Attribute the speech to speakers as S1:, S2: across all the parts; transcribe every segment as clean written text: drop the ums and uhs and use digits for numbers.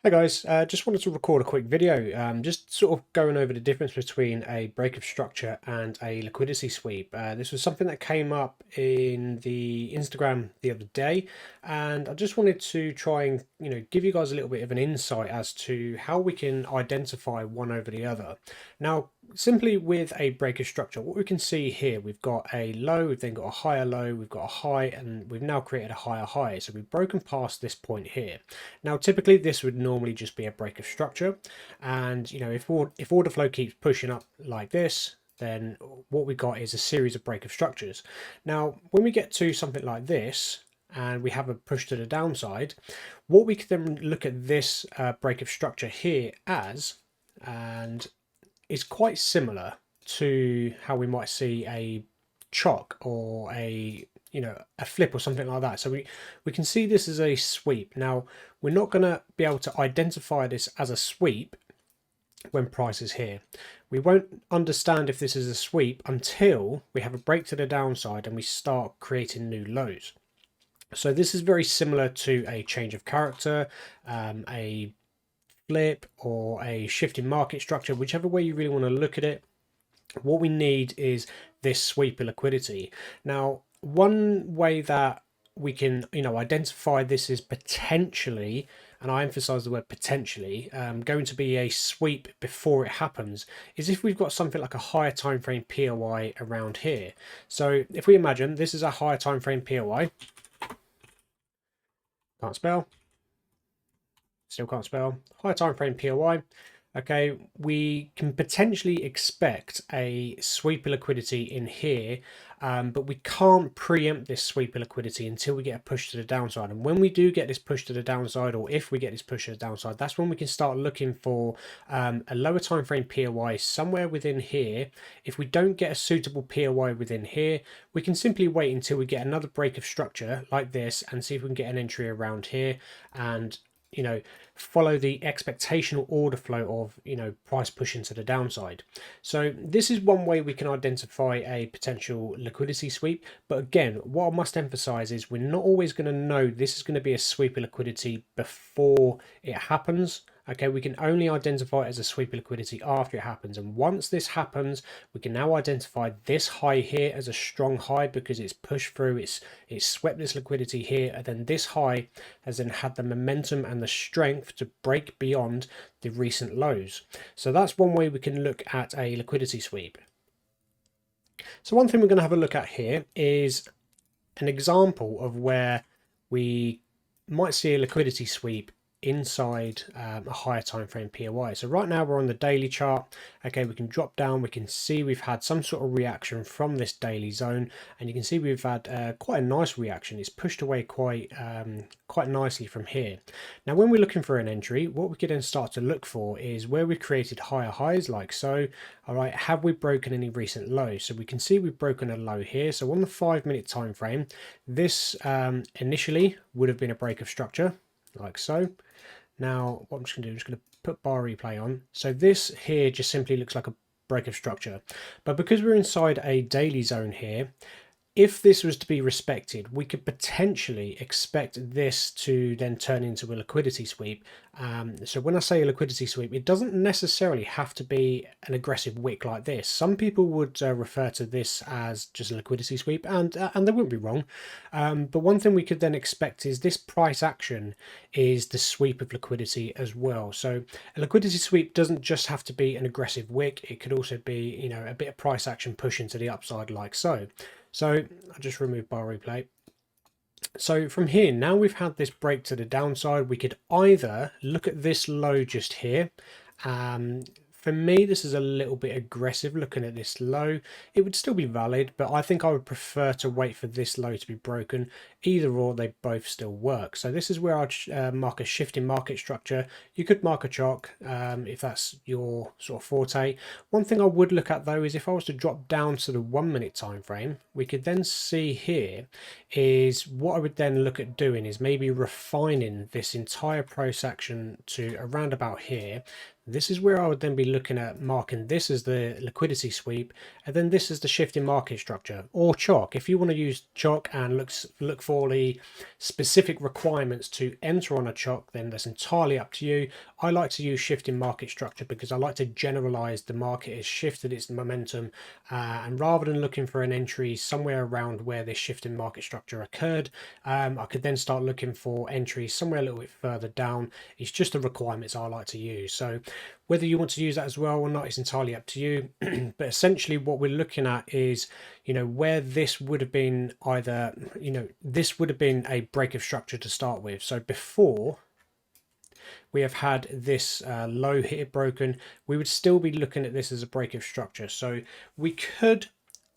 S1: Hey guys, just wanted to record a quick video, just sort of going over the difference between a break of structure and a liquidity sweep. This was something that came up in the Instagram the other day, and I just wanted to try and give you guys a little bit of an insight as to how we can identify one over the other. Now, simply with a break of structure, what we can see here, we've got a low, we've then got a higher low, we've got a high, and we've now created a higher high. So we've broken past this point here. Now, typically this would normally just be a break of structure, and if order flow keeps pushing up like this, then what we got is a series of break of structures. Now, when we get to something like this, and we have a push to the downside, what we can then look at this break of structure here as, and is quite similar to how we might see a chock or a flip or something like that. So we can see this as a sweep. Now, we're not going to be able to identify this as a sweep when price is here. We won't understand if this is a sweep until we have a break to the downside and we start creating new lows. So this is very similar to a change of character, a flip, or a shift in market structure, whichever way you really want to look at it. What we need is this sweep of liquidity. Now, one way that we can identify this is potentially, and I emphasize the word potentially, going to be a sweep before it happens, is if we've got something like a higher time frame POI around here. So if we imagine this is a higher time frame POI, can't spell, still can't spell, higher time frame POI. Okay, we can potentially expect a sweep of liquidity in here, but we can't preempt this sweep of liquidity until we get a push to the downside. And when we do get this push to the downside, or if we get this push to the downside, that's when we can start looking for a lower time frame POI somewhere within here. If we don't get a suitable POI within here, we can simply wait until we get another break of structure like this and see if we can get an entry around here and follow the expectational order flow of price pushing to the downside. So this is one way we can identify a potential liquidity sweep. But again, what I must emphasize is we're not always going to know this is going to be a sweep of liquidity before it happens. Okay, we can only identify it as a sweep of liquidity after it happens. And once this happens, we can now identify this high here as a strong high because it's pushed through, it's swept this liquidity here, and then this high has then had the momentum and the strength to break beyond the recent lows. So that's one way we can look at a liquidity sweep. So one thing we're going to have a look at here is an example of where we might see a liquidity sweep inside a higher time frame POI. So right now we're on the daily chart. Okay, we can drop down, we can see we've had some sort of reaction from this daily zone, and you can see we've had quite a nice reaction. It's pushed away quite nicely from here. Now when we're looking for an entry, what we can then start to look for is where we've created higher highs like so. All right, have we broken any recent lows? So we can see we've broken a low here. So on the 5-minute time frame, this initially would have been a break of structure like so. Now, what I'm just going to do is going to put bar replay on. So this here just simply looks like a break of structure. But because we're inside a daily zone here, if this was to be respected, we could potentially expect this to then turn into a liquidity sweep. So when I say a liquidity sweep, it doesn't necessarily have to be an aggressive wick like this. Some people would refer to this as just a liquidity sweep, and they wouldn't be wrong. But one thing we could then expect is this price action is the sweep of liquidity as well. So a liquidity sweep doesn't just have to be an aggressive wick. It could also be, a bit of price action pushing to the upside like so. So I'll just remove bar replay. So from here, now we've had this break to the downside, we could either look at this low just here. For me, this is a little bit aggressive looking at this low. It would still be valid, but I think I would prefer to wait for this low to be broken. Either or, they both still work. So this is where I'd mark a shift in market structure. You could mark a chock if that's your sort of forte. One thing I would look at though is if I was to drop down to the 1-minute time frame, we could then see here is what I would then look at doing is maybe refining this entire price action to around about here. this is where I would then be looking at marking this as the liquidity sweep, and then this is the shift in market structure, or chalk. If you want to use chalk and look for the specific requirements to enter on a chalk, then that's entirely up to you. I like to use shift in market structure because I like to generalize the market has shifted its momentum, and rather than looking for an entry somewhere around where this shift in market structure occurred, I could then start looking for entries somewhere a little bit further down. It's just the requirements I like to use. So whether you want to use that as well or not is entirely up to you. But essentially what we're looking at is, where this would have been either, this would have been a break of structure to start with. So before we have had this low here broken, we would still be looking at this as a break of structure. So we could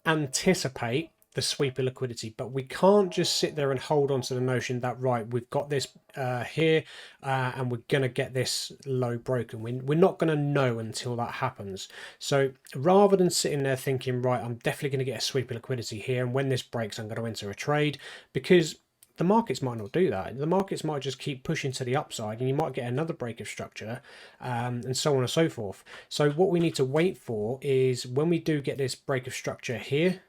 S1: anticipate the sweep of liquidity, but we can't just sit there and hold on to the notion that, right, we've got this here and we're going to get this low broken. We're not going to know until that happens. So rather than sitting there thinking, right, I'm definitely going to get a sweep of liquidity here, and when this breaks I'm going to enter a trade, because the markets might not do that. The markets might just keep pushing to the upside and you might get another break of structure, and so on and so forth. So what we need to wait for is when we do get this break of structure here,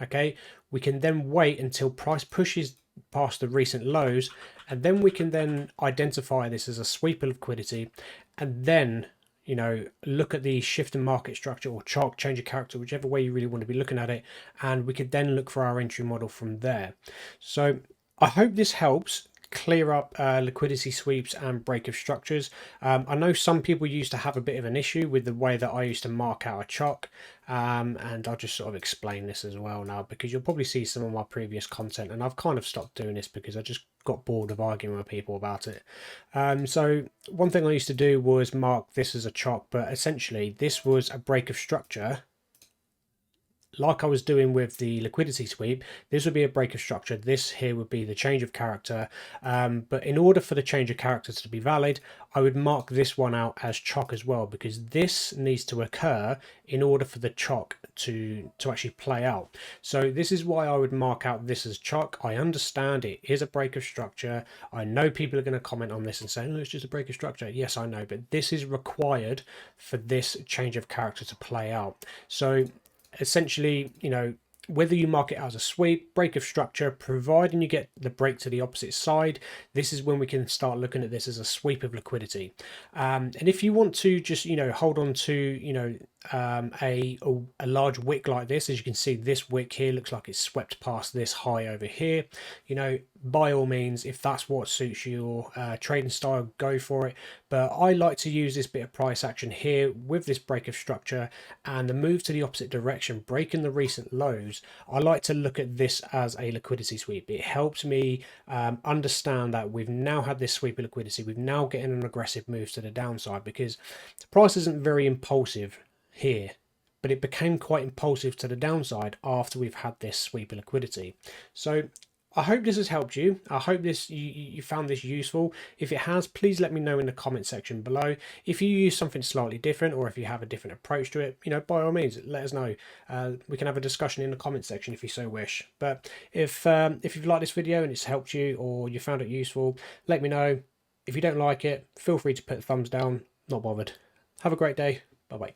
S1: okay, we can then wait until price pushes past the recent lows, and then we can then identify this as a sweep of liquidity, and then look at the shift in market structure or chart change of character, whichever way you really want to be looking at it, and we could then look for our entry model from there. So I hope this helps clear up liquidity sweeps and break of structures. I know some people used to have a bit of an issue with the way that I used to mark out a chalk, and I'll just sort of explain this as well now, because you'll probably see some of my previous content, and I've kind of stopped doing this because I just got bored of arguing with people about it. So one thing I used to do was mark this as a chalk, but essentially this was a break of structure. Like I was doing with the liquidity sweep, this would be a break of structure. This here would be the change of character. But in order for the change of character to be valid, I would mark this one out as chalk as well, because this needs to occur in order for the chalk to actually play out. So this is why I would mark out this as chalk. I understand it is a break of structure. I know people are going to comment on this and say, no, it's just a break of structure. Yes, I know, but this is required for this change of character to play out. So essentially, whether you mark it as a sweep, break of structure, providing you get the break to the opposite side, this is when we can start looking at this as a sweep of liquidity. And if you want to just, hold on to, a large wick like this, as you can see, this wick here looks like it's swept past this high over here. By all means, if that's what suits your trading style, go for it. But I like to use this bit of price action here with this break of structure and the move to the opposite direction, breaking the recent lows. I like to look at this as a liquidity sweep. It helps me understand that we've now had this sweep of liquidity. We've now getting an aggressive move to the downside, because the price isn't very impulsive here, but it became quite impulsive to the downside after we've had this sweep of liquidity. So I hope this has helped you. I hope this you found this useful. If it has, please let me know in the comment section below. If you use something slightly different, or if you have a different approach to it, by all means, let us know. We can have a discussion in the comment section if you so wish. But if you've liked this video and it's helped you, or you found it useful, let me know. If you don't like it, feel free to put a thumbs down. Not bothered. Have a great day. Bye bye.